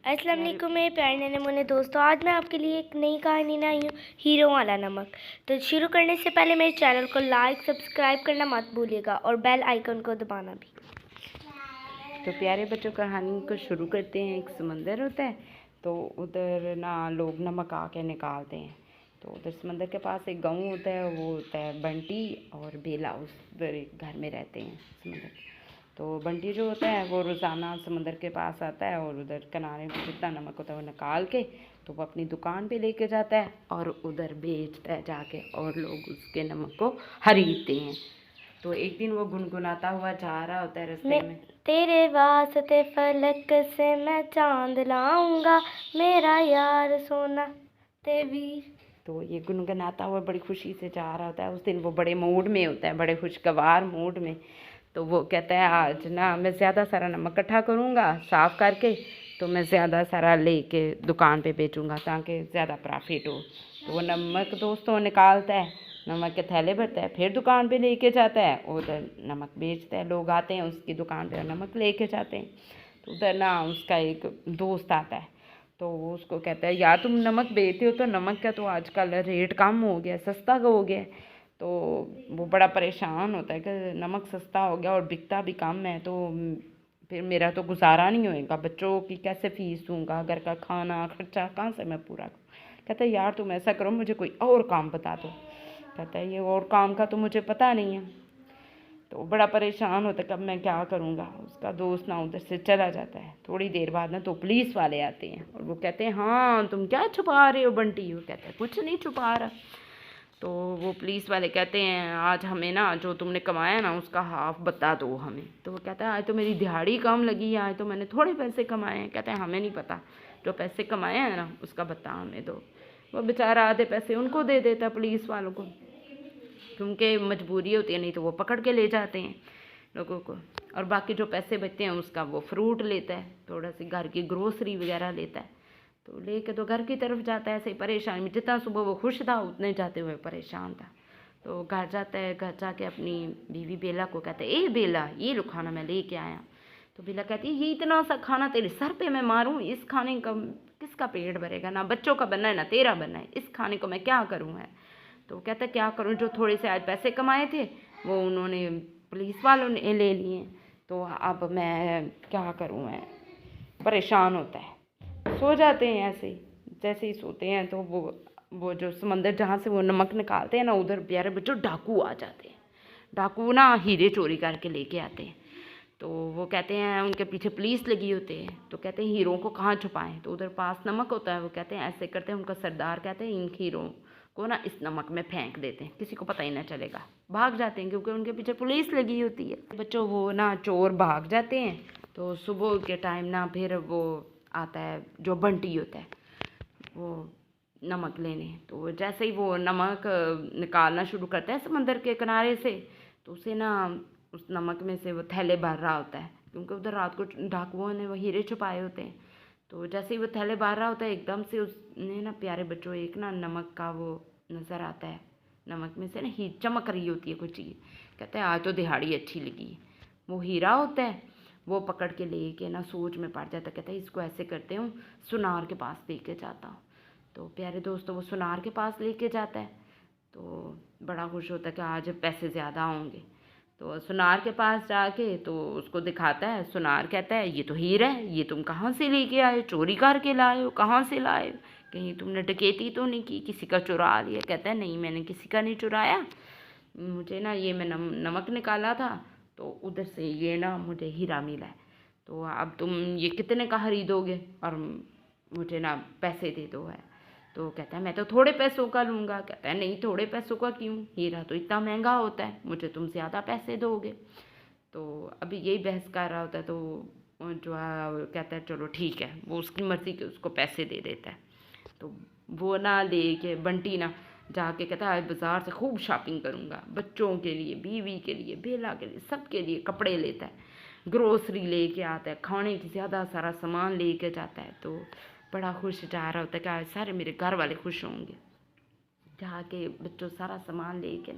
अस्सलाम वालेकुम मेरे प्यारे नन्हे मुन्ने दोस्तों। आज मैं आपके लिए एक नई कहानी ना आई हूँ, हीरो वाला नमक। तो शुरू करने से पहले मेरे चैनल को लाइक सब्सक्राइब करना मत भूलिएगा और बेल आइकन को दबाना भी। तो प्यारे बच्चों कहानी को शुरू करते हैं। एक समंदर होता है, तो उधर ना लोग नमक आके निकालते हैं। तो उधर समंदर के पास एक गांव होता है, वो होता है बंटी और बेला। उधर एक घर में रहते हैं समंदर। तो बंटी जो होता है वो रोज़ाना समंदर के पास आता है और उधर किनारे में जितना नमक होता है वो निकाल के तो वो अपनी दुकान पे लेके जाता है और उधर बेचता है जाके, और लोग उसके नमक को खरीदते हैं। तो एक दिन वो गुनगुनाता हुआ जा रहा होता है रास्ते में। तेरे वास्ते फलक से मैं चांद लाऊंगा, मेरा यार सोना ते वीर। तो ये गुनगुनाता हुआ बड़ी खुशी से जा रहा होता है। उस दिन वो बड़े मूड में होता है, बड़े खुशगवार मूड में। तो वो कहता है आज ना मैं ज़्यादा सारा नमक इकट्ठा करूँगा साफ़ करके, तो मैं ज़्यादा सारा लेके दुकान पे बेचूँगा ताकि ज़्यादा प्रॉफिट हो। तो वो नमक दोस्तों निकालता है, नमक के थैले भरता है, फिर दुकान पे लेके जाता है, उधर नमक बेचता है। लोग आते हैं उसकी दुकान पे और नमक लेके जाते हैं। तो उधर ना उसका एक दोस्त आता है, तो वो उसको कहता है यार तुम नमक बेचते हो तो नमक का तो आजकल रेट कम हो गया, सस्ता हो गया। तो वो बड़ा परेशान होता है कि नमक सस्ता हो गया और बिकता भी कम है, तो फिर मेरा तो गुजारा नहीं होएगा, बच्चों की कैसे फीस दूंगा, घर का खाना खर्चा कहाँ से मैं पूरा करूँ। कहता है यार तुम ऐसा करो मुझे कोई और काम बता दो। कहता है ये और काम का तो मुझे पता नहीं है। तो बड़ा परेशान होता है कब मैं क्या करूँगा। उसका दोस्त ना उधर से चला जाता है। थोड़ी देर बाद ना तो पुलिस वाले आते हैं और वो कहते हैं हाँ तुम क्या छुपा रहे हो बंटी। वो कहता है कुछ नहीं छुपा रहा। तो वो पुलिस वाले कहते हैं आज हमें ना जो तुमने कमाया ना उसका हाफ बता दो हमें। तो वो कहता है आज तो मेरी दिहाड़ी कम लगी है, आज तो मैंने थोड़े पैसे कमाए हैं। कहते हैं हमें नहीं पता, जो पैसे कमाए हैं ना उसका बता हमें दो। वो बेचारा आधे पैसे उनको दे देता पुलिस वालों को, क्योंकि मजबूरी होती है, नहीं तो वो पकड़ के ले जाते हैं लोगों को। और बाकी जो पैसे बचते हैं उसका वो फ्रूट लेता है, थोड़ा सी घर की ग्रोसरी वगैरह लेता है। तो लेके तो घर की तरफ जाता है ऐसे ही परेशान में। जितना सुबह वो खुश था उतने जाते हुए परेशान था। तो घर जाता है, घर जाके अपनी बीवी बेला को कहता है ए बेला ये लो खाना मैं लेके आया। तो बेला कहती है ये इतना सा खाना तेरे सर पे मैं मारूं, इस खाने का किसका पेट भरेगा, ना बच्चों का बनना है ना तेरा बनना है, इस खाने को मैं क्या करूँ है। तो कहता क्या करूँ, जो थोड़े से आज पैसे कमाए थे वो उन्होंने पुलिस वालों ने ले लिए, तो अब मैं क्या करूँ। मैं परेशान होता है, सो जाते हैं ऐसे ही। जैसे ही सोते हैं तो वो जो समंदर जहाँ से वो नमक निकालते हैं ना उधर प्यारे बच्चों डाकू आ जाते हैं। डाकू ना हीरे चोरी करके लेके आते हैं। तो वो कहते हैं उनके पीछे पुलिस लगी होती है, तो कहते हैं हीरों को कहाँ छुपाएं। तो उधर पास नमक होता है, वो कहते हैं ऐसे करते हैं, उनका सरदार कहते हैं इन हीरों को ना इस नमक में फेंक देते हैं, किसी को पता ही ना चलेगा। भाग जाते हैं क्योंकि उनके पीछे पुलिस लगी होती है। बच्चों वो ना चोर भाग जाते हैं। तो सुबह के टाइम ना फिर वो आता है जो बंटी होता है वो नमक लेने। तो वो जैसे ही वो नमक निकालना शुरू करता है समंदर के किनारे से, तो उसे ना उस नमक में से वो थैले भर रहा होता है, क्योंकि उधर रात को डाकुओं ने वो हीरे छुपाए होते हैं। तो जैसे ही वो थैले भर रहा होता है एकदम से उसने ना प्यारे बच्चों एक ना नमक का वो नज़र आता है, नमक में से ना ही चमक रही होती है कुछ चीज़। कहता है आज तो दिहाड़ी अच्छी लगी। वो हीरा होता है, वो पकड़ के लेके ना सोच में पड़ जाता। कहता है इसको ऐसे करते हूँ, सुनार के पास लेके जाता हूँ। तो प्यारे दोस्तों वो सुनार के पास लेके जाता है, तो बड़ा खुश होता है कि आज पैसे ज़्यादा होंगे। तो सुनार के पास जाके तो उसको दिखाता है। सुनार कहता है ये तो हीरा है, ये तुम कहाँ से लेके आए, चोरी करके लाए हो, कहाँ से लाए हो, कहीं तुमने डकैती तो नहीं की, किसी का चुरा लिया। कहता है नहीं मैंने किसी का नहीं चुराया, मुझे ना ये मैं नमक निकाला था तो उधर से ये ना मुझे हीरा मिला है। तो अब तुम ये कितने का खरीदोगे और मुझे ना पैसे दे दो है। तो कहता है मैं तो थोड़े पैसों का लूँगा। कहता है नहीं थोड़े पैसों का क्यों, हीरा तो इतना महंगा होता है, मुझे तुम ज़्यादा पैसे दोगे। तो अभी यही बहस कर रहा होता है। तो जो है वो कहता है चलो ठीक है, वो उसकी मर्ज़ी के उसको पैसे दे देता है। तो वो ना ले के बंटी ना जाके कहता है बाज़ार से खूब शॉपिंग करूँगा, बच्चों के लिए, बीवी के लिए, बेला के लिए, सबके लिए कपड़े लेता है, ग्रोसरी लेके आता है, खाने की ज़्यादा सारा सामान लेके जाता है। तो बड़ा खुश जा रहा होता है कि आज सारे मेरे घर वाले खुश होंगे। जाके बच्चों सारा सामान लेके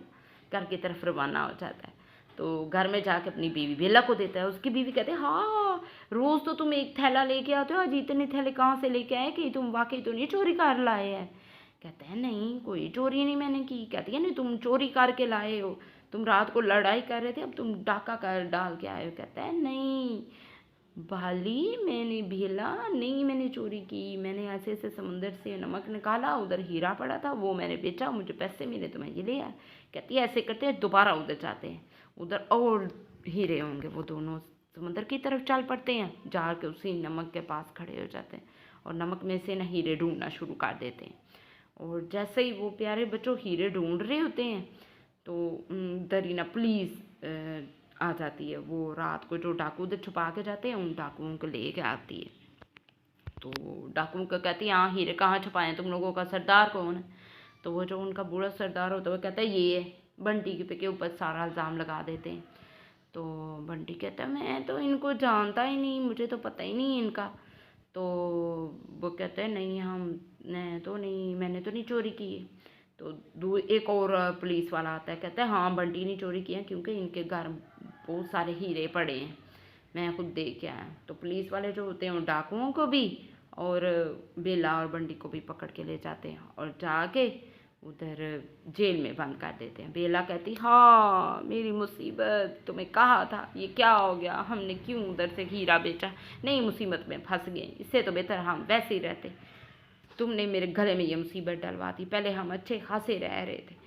घर की तरफ रवाना हो जाता है। तो घर में जाके अपनी बीवी बेला को देता है। उसकी बीवी कहते हैं हाँ रोज़ तो तुम एक थैला लेके आते हो, आज इतने थैले कहाँ से लेके आए कि तुम वाकई तो नहीं चोरी कर लाए हैं। कहते हैं नहीं कोई चोरी नहीं मैंने की। कहती है नहीं तुम चोरी करके लाए हो, तुम रात को लड़ाई कर रहे थे अब तुम डाका कर डाल के आए हो। कहता है नहीं भाली मैंने भेला नहीं मैंने चोरी की, मैंने ऐसे ऐसे समुंदर से नमक निकाला, उधर हीरा पड़ा था वो मैंने बेचा, मुझे पैसे मिले तो मैं ये ले आया। कहती है ऐसे करते हैं दोबारा उधर जाते हैं, उधर और हीरे होंगे। वो दोनों समुंदर की तरफ चल पड़ते हैं, जाके उसी नमक के पास खड़े हो जाते हैं और नमक में से ना हीरे ढूंढना शुरू कर देते हैं। और जैसे ही वो प्यारे बच्चों हीरे ढूंढ रहे होते हैं तो उधर ही ना पुलिस आ जाती है। वो रात को जो डाकू उधर छुपा के जाते हैं उन डाकुओं को ले के आती है। तो डाकुओं को कहती है हाँ हीरे कहाँ छुपाए, तुम लोगों का सरदार कौन है। तो वो जो उनका बूढ़ा सरदार होता है वो कहता है ये है, बंटी के ऊपर सारा इल्ज़ाम लगा देते हैं। तो बंटी कहता है मैं तो इनको जानता ही नहीं, मुझे तो पता ही नहीं इनका। तो वो कहते हैं नहीं मैंने तो नहीं चोरी की है। तो एक और पुलिस वाला आता है, कहता है हाँ बंटी ने चोरी किया क्योंकि इनके घर बहुत सारे हीरे पड़े हैं, मैं खुद देख के आया। तो पुलिस वाले जो होते हैं वो डाकुओं को भी और बेला और बंटी को भी पकड़ के ले जाते हैं और जाके उधर जेल में बंद कर देते हैं। बेला कहती हाँ मेरी मुसीबत, तुम्हें कहा था ये क्या हो गया, हमने क्यों उधर से हीरा बेचा, नहीं मुसीबत में फंस गए, इससे तो बेहतर हम वैसे ही रहते, तुमने मेरे गले में ये मुसीबत डलवा दी, पहले हम अच्छे खासे रह रहे थे।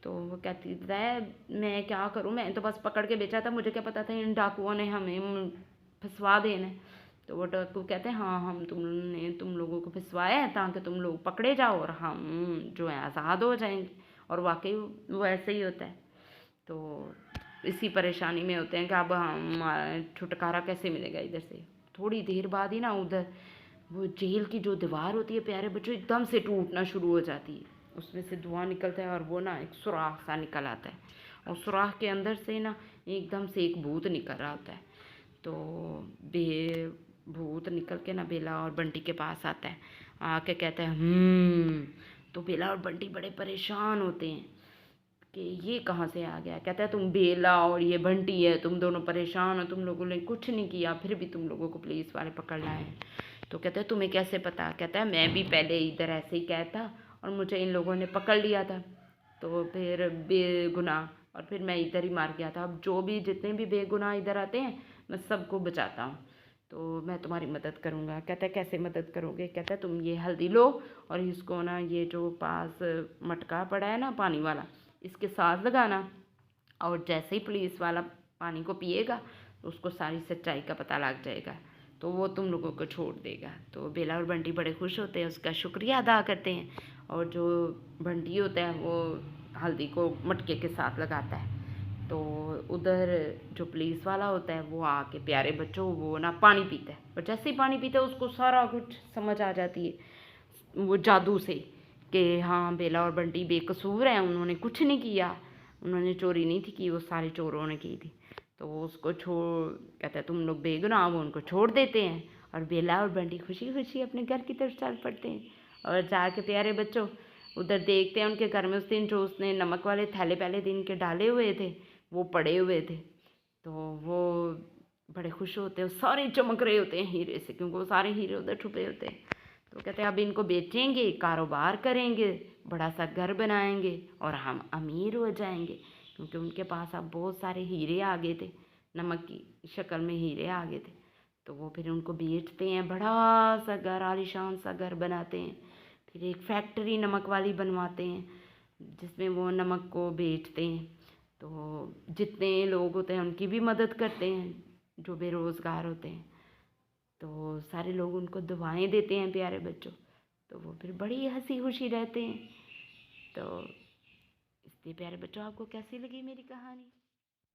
तो वो कहती है मैं क्या करूँ, मैं तो बस पकड़ के बेचा था, मुझे क्या पता था इन डाकुओं ने हमें फंसवा देना। तो वो डाकू कहते हैं हाँ तुम लोगों को फंसवाया है ताकि तुम लोग पकड़े जाओ और हम जो है आज़ाद हो जाएंगे। और वाकई वो ऐसे ही होता है। तो इसी परेशानी में होते हैं कि अब हम छुटकारा कैसे मिलेगा इधर से। थोड़ी देर बाद ही ना उधर वो जेल की जो दीवार होती है प्यारे बच्चों एकदम से टूटना शुरू हो जाती है, उसमें से धुआं निकलता है और वो ना एक सुराख सा निकल आता है और सुराख के अंदर से ना एकदम से एक भूत निकल रहा होता है। तो भूत निकल के ना बेला और बंटी के पास आता है, आके कहता है तो बेला और बंटी बड़े परेशान होते हैं कि ये कहाँ से आ गया। कहता है तुम बेला और ये बंटी है, तुम दोनों परेशान हो, तुम लोगों ने कुछ नहीं किया फिर भी तुम लोगों को पुलिस वाले पकड़ लाए हैं। तो कहता है तुम्हें कैसे पता। कहता है मैं भी पहले इधर ऐसे ही कहता और मुझे इन लोगों ने पकड़ लिया था, तो फिर बेगुनाह और फिर मैं इधर ही मार गया था। अब जो भी जितने भी बेगुनाह इधर आते हैं मैं सबको बचाता हूँ, तो मैं तुम्हारी मदद करूँगा। कहता है कैसे मदद करोगे। कहता है तुम ये हल्दी लो और इसको ना ये जो पास मटका पड़ा है ना पानी वाला इसके साथ लगाना, और जैसे ही पुलिस वाला पानी को पिएगा तो उसको सारी सच्चाई का पता लग जाएगा, तो वो तुम लोगों को छोड़ देगा। तो बेला और बंटी बड़े खुश होते हैं, उसका शुक्रिया अदा करते हैं। और जो बंटी होता है वो हल्दी को मटके के साथ लगाता है। तो उधर जो पुलिस वाला होता है वो आके प्यारे बच्चों वो ना पानी पीता है, और जैसे ही पानी पीता है उसको सारा कुछ समझ आ जाती है वो जादू से कि हाँ बेला और बंटी बेकसूर हैं, उन्होंने कुछ नहीं किया, उन्होंने चोरी नहीं थी की, वो सारे चोरों ने की थी। तो वो उसको कहता है तुम लोग बेगुनाह, वो उनको छोड़ देते हैं और बेला और बंटी खुशी खुशी अपने घर की तरफ चल पड़ते हैं। और जाके प्यारे बच्चों उधर देखते हैं उनके घर में उस दिन जो उसने नमक वाले थैले पहले दिन के डाले हुए थे वो पड़े हुए थे। तो वो बड़े खुश होते हैं, सारे चमक रहे होते हैं हीरे से, क्योंकि वो सारे हीरे उधर छुपे होते हैं। तो कहते हैं अब इनको बेचेंगे, कारोबार करेंगे, बड़ा सा घर बनाएंगे और हम अमीर हो जाएंगे, क्योंकि उनके पास अब बहुत सारे हीरे आ गए थे, नमक की शक्ल में हीरे आ गए थे। तो वो फिर उनको बेचते हैं, बड़ा सा घर आलीशान सा घर बनाते हैं, फिर एक फैक्ट्री नमक वाली बनवाते हैं जिसमें वो नमक को बेचते हैं। तो जितने लोग होते हैं उनकी भी मदद करते हैं जो बेरोज़गार होते हैं, तो सारे लोग उनको दुआएं देते हैं प्यारे बच्चों। तो वो फिर बड़ी हंसी खुशी रहते हैं। तो इसलिए प्यारे बच्चों आपको कैसी लगी मेरी कहानी।